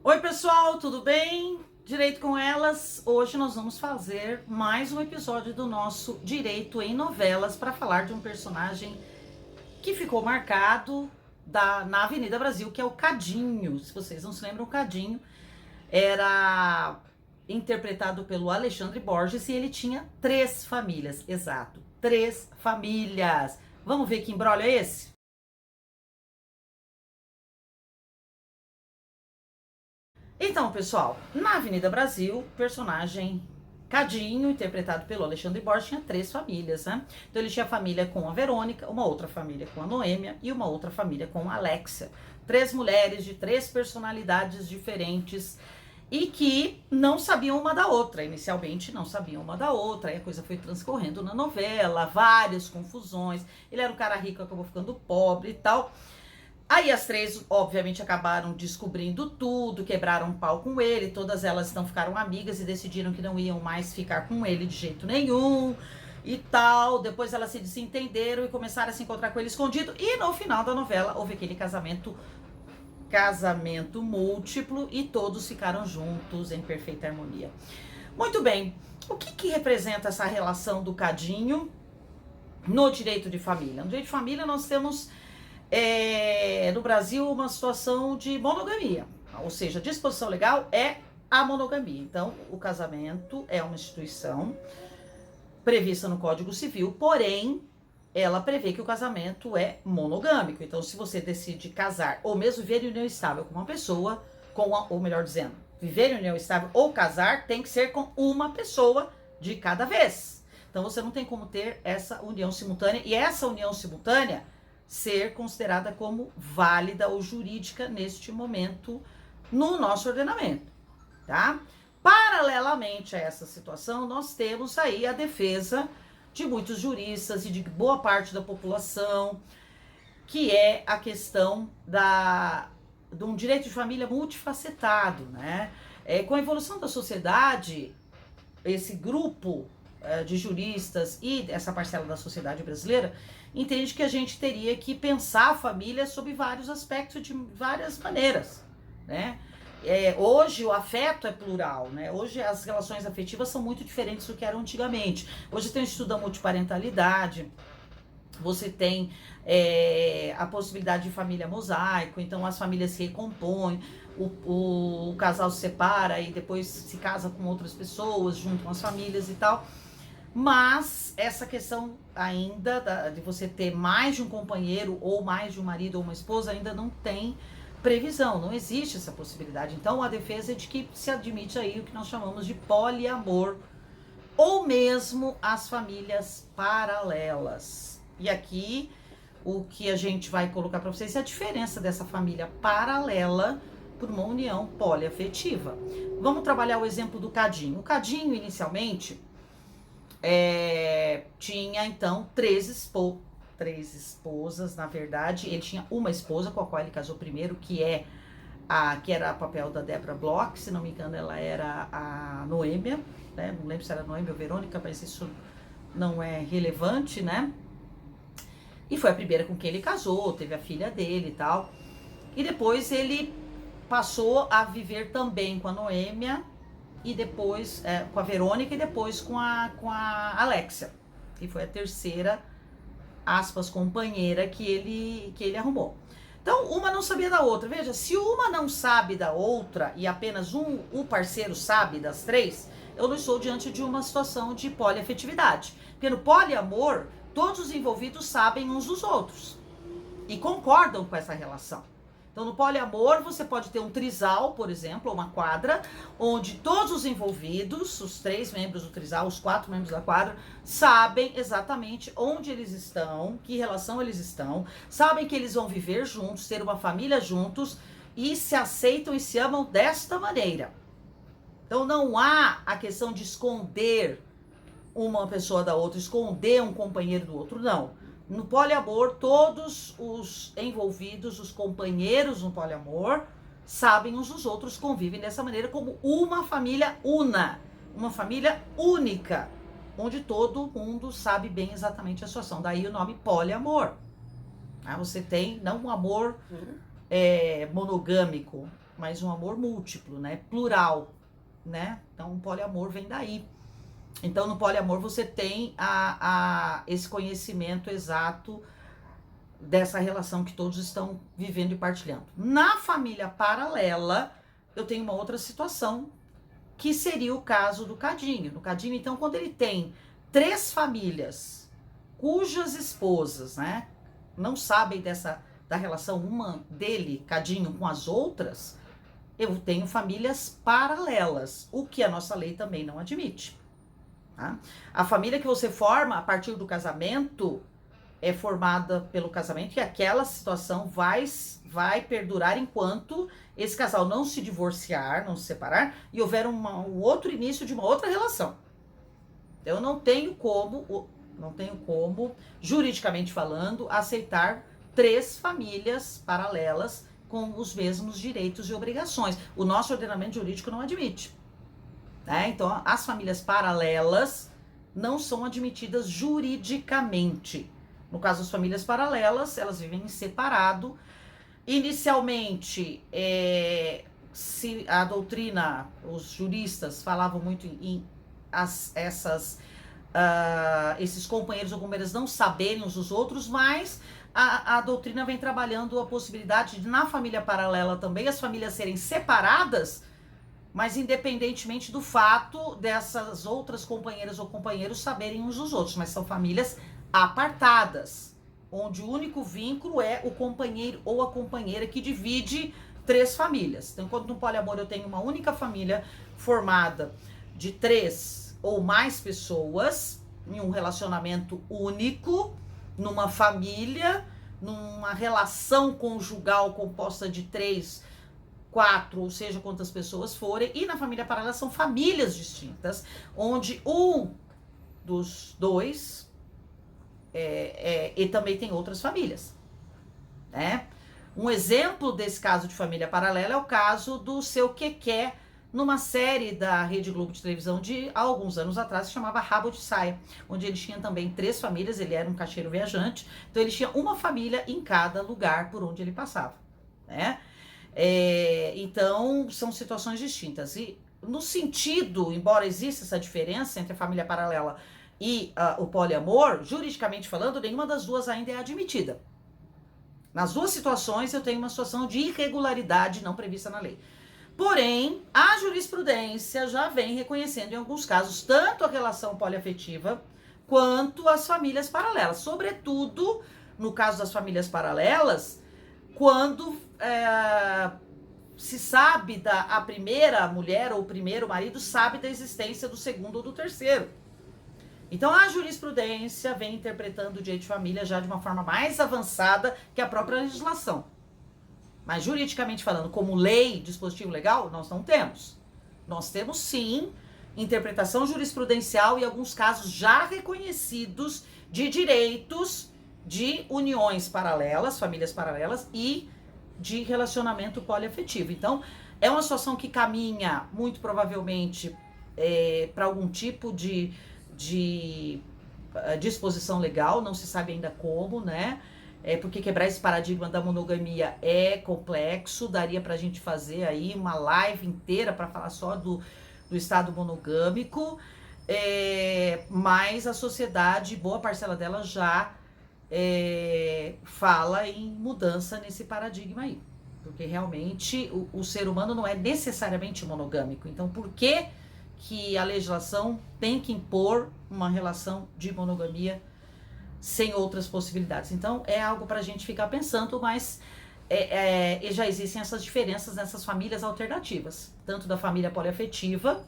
Oi pessoal, tudo bem? Direito com elas. Hoje nós vamos fazer mais um episódio do nosso Direito em Novelas para falar de um personagem que ficou marcado na Avenida Brasil, que é o Cadinho. Se vocês não se lembram, o Cadinho era interpretado pelo Alexandre Borges e ele tinha 3 famílias, exato, 3 famílias. Vamos ver que imbróglio é esse? Então, pessoal, na Avenida Brasil, o personagem Cadinho, interpretado pelo Alexandre Borges, tinha 3 famílias, né? Então ele tinha família com a Verônica, uma outra família com a Noêmia e uma outra família com a Alexia. 3 mulheres de 3 personalidades diferentes e que não sabiam uma da outra. Inicialmente não sabiam uma da outra, aí a coisa foi transcorrendo na novela, várias confusões. Ele era um cara rico, acabou ficando pobre e tal. Aí as 3, obviamente, acabaram descobrindo tudo, quebraram um pau com ele, todas elas então ficaram amigas e decidiram que não iam mais ficar com ele de jeito nenhum e tal. Depois elas se desentenderam e começaram a se encontrar com ele escondido. E no final da novela houve aquele casamento múltiplo e todos ficaram juntos em perfeita harmonia. Muito bem, o que representa essa relação do Cadinho no direito de família? No direito de família nós temos no Brasil uma situação de monogamia, ou seja, a disposição legal é a monogamia. Então, o casamento é uma instituição prevista no Código Civil, porém, ela prevê que o casamento é monogâmico. Então, se você decide casar ou mesmo viver em união estável com uma pessoa, ou melhor dizendo, viver em união estável ou casar, tem que ser com uma pessoa de cada vez. Então, você não tem como ter essa união simultânea, e essa união simultânea ser considerada como válida ou jurídica neste momento no nosso ordenamento, tá? Paralelamente a essa situação, nós temos aí a defesa de muitos juristas e de boa parte da população, que é a questão de um direito de família multifacetado, né? Com a evolução da sociedade, esse grupo de juristas e essa parcela da sociedade brasileira entende que a gente teria que pensar a família sob vários aspectos, de várias maneiras, né? Hoje o afeto é plural, né? Hoje as relações afetivas são muito diferentes do que eram antigamente. Hoje tem o estudo da multiparentalidade, você tem a possibilidade de família mosaico, então as famílias se recompõem, o casal se separa e depois se casa com outras pessoas, juntam as famílias e tal. Mas essa questão ainda de você ter mais de um companheiro ou mais de um marido ou uma esposa ainda não tem previsão, não existe essa possibilidade. Então a defesa é de que se admite aí o que nós chamamos de poliamor ou mesmo as famílias paralelas. E aqui o que a gente vai colocar para vocês é a diferença dessa família paralela por uma união poliafetiva. Vamos trabalhar o exemplo do Cadinho. O Cadinho inicialmente tinha então 3 esposas, na verdade. Ele tinha uma esposa com a qual ele casou primeiro, que era a papel da Débora Bloch, se não me engano ela era a Noêmia, né? Não lembro se era a Noêmia ou Verônica, mas isso não é relevante, né? E foi a primeira com quem ele casou, teve a filha dele e tal. E depois ele passou a viver também com a Noêmia, e depois com a Verônica e depois com a Alexia, que foi a terceira, aspas, companheira que ele arrumou. Então, uma não sabia da outra. Veja, se uma não sabe da outra e apenas o parceiro sabe das 3, eu não estou diante de uma situação de poliafetividade. Porque no poliamor, todos os envolvidos sabem uns dos outros e concordam com essa relação. Então, no poliamor, você pode ter um trisal, por exemplo, ou uma quadra, onde todos os envolvidos, os 3 membros do trisal, os 4 membros da quadra, sabem exatamente onde eles estão, que relação eles estão, sabem que eles vão viver juntos, ter uma família juntos, e se aceitam e se amam desta maneira. Então, não há a questão de esconder uma pessoa da outra, esconder um companheiro do outro, não. No poliamor, todos os envolvidos, os companheiros no poliamor, sabem uns dos outros, convivem dessa maneira como uma família una, uma família única, onde todo mundo sabe bem exatamente a situação. Daí o nome poliamor. Você tem não um amor monogâmico, mas um amor múltiplo, né? Plural, né? Então, o poliamor vem daí. Então, no poliamor, você tem esse conhecimento exato dessa relação que todos estão vivendo e partilhando. Na família paralela, eu tenho uma outra situação, que seria o caso do Cadinho. No Cadinho, então, quando ele tem 3 famílias cujas esposas, né, não sabem da relação uma dele, Cadinho, com as outras, eu tenho famílias paralelas, o que a nossa lei também não admite. Tá? A família que você forma a partir do casamento é formada pelo casamento e aquela situação vai perdurar enquanto esse casal não se divorciar, não se separar e houver um outro início de uma outra relação. Eu não tenho como, juridicamente falando, aceitar 3 famílias paralelas com os mesmos direitos e obrigações. O nosso ordenamento jurídico não admite. Né? Então, as famílias paralelas não são admitidas juridicamente. No caso das famílias paralelas, elas vivem em separado. Inicialmente, se a doutrina, os juristas falavam muito em esses companheiros ou companheiras não saberem uns dos outros, mas a doutrina vem trabalhando a possibilidade de, na família paralela também, as famílias serem separadas, mas independentemente do fato dessas outras companheiras ou companheiros saberem uns dos outros, mas são famílias apartadas, onde o único vínculo é o companheiro ou a companheira que divide 3 famílias. Então, enquanto no poliamor eu tenho uma única família formada de 3 ou mais pessoas, em um relacionamento único, numa família, numa relação conjugal composta de 3, 4, ou seja, quantas pessoas forem, e na família paralela são famílias distintas, onde um dos 2 e também tem outras famílias, né? Um exemplo desse caso de família paralela é o caso do Seu Quequé, numa série da Rede Globo de televisão de alguns anos atrás, que chamava Rabo de Saia, onde ele tinha também 3 famílias, ele era um caixeiro viajante, então ele tinha uma família em cada lugar por onde ele passava, né? Então, são situações distintas. E no sentido, embora exista essa diferença entre a família paralela e o poliamor, juridicamente falando, nenhuma das duas ainda é admitida. Nas 2 situações, eu tenho uma situação de irregularidade não prevista na lei. Porém, a jurisprudência já vem reconhecendo, em alguns casos, tanto a relação poliafetiva quanto as famílias paralelas. Sobretudo, no caso das famílias paralelas, quando se sabe a primeira mulher ou o primeiro marido sabe da existência do segundo ou do terceiro. Então, a jurisprudência vem interpretando o direito de família já de uma forma mais avançada que a própria legislação. Mas, juridicamente falando, como lei, dispositivo legal, nós não temos. Nós temos, sim, interpretação jurisprudencial e alguns casos já reconhecidos de direitos de uniões paralelas, famílias paralelas e de relacionamento poliafetivo. Então, é uma situação que caminha, muito provavelmente, para algum tipo de disposição legal, não se sabe ainda como, né? Porque quebrar esse paradigma da monogamia é complexo, daria pra gente fazer aí uma live inteira para falar só do estado monogâmico, mas a sociedade, boa parcela dela já fala em mudança nesse paradigma aí, porque realmente o ser humano não é necessariamente monogâmico. Então, por que a legislação tem que impor uma relação de monogamia sem outras possibilidades? Então, é algo para a gente ficar pensando, mas já existem essas diferenças nessas famílias alternativas, tanto da família poliafetiva,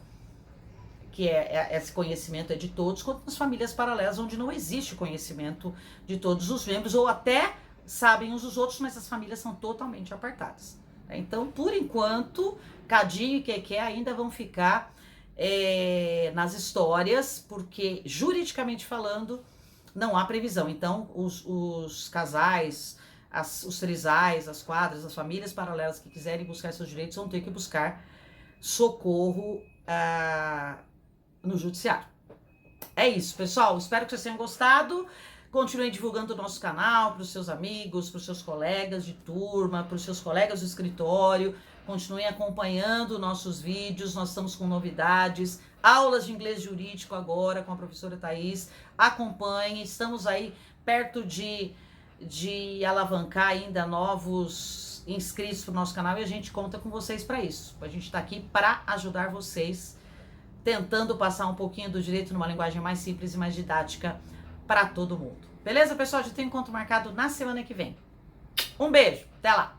que esse conhecimento é de todos, quanto nas famílias paralelas, onde não existe conhecimento de todos os membros, ou até sabem uns dos outros, mas as famílias são totalmente apartadas. Então, por enquanto, Cadinho e Quequé ainda vão ficar nas histórias, porque juridicamente falando não há previsão. Então os casais, os trisais, as quadras, as famílias paralelas que quiserem buscar seus direitos vão ter que buscar socorro no judiciário. É isso, pessoal, espero que vocês tenham gostado. Continuem divulgando o nosso canal para os seus amigos, para os seus colegas de turma, para os seus colegas do escritório, Continuem acompanhando nossos vídeos, nós estamos com novidades, aulas de inglês jurídico agora com a professora Thaís. Acompanhem, estamos aí perto de alavancar ainda novos inscritos para o nosso canal e a gente conta com vocês para isso. A gente está aqui para ajudar vocês, tentando passar um pouquinho do direito numa linguagem mais simples e mais didática para todo mundo. Beleza, pessoal? Já tem encontro marcado na semana que vem. Um beijo, até lá!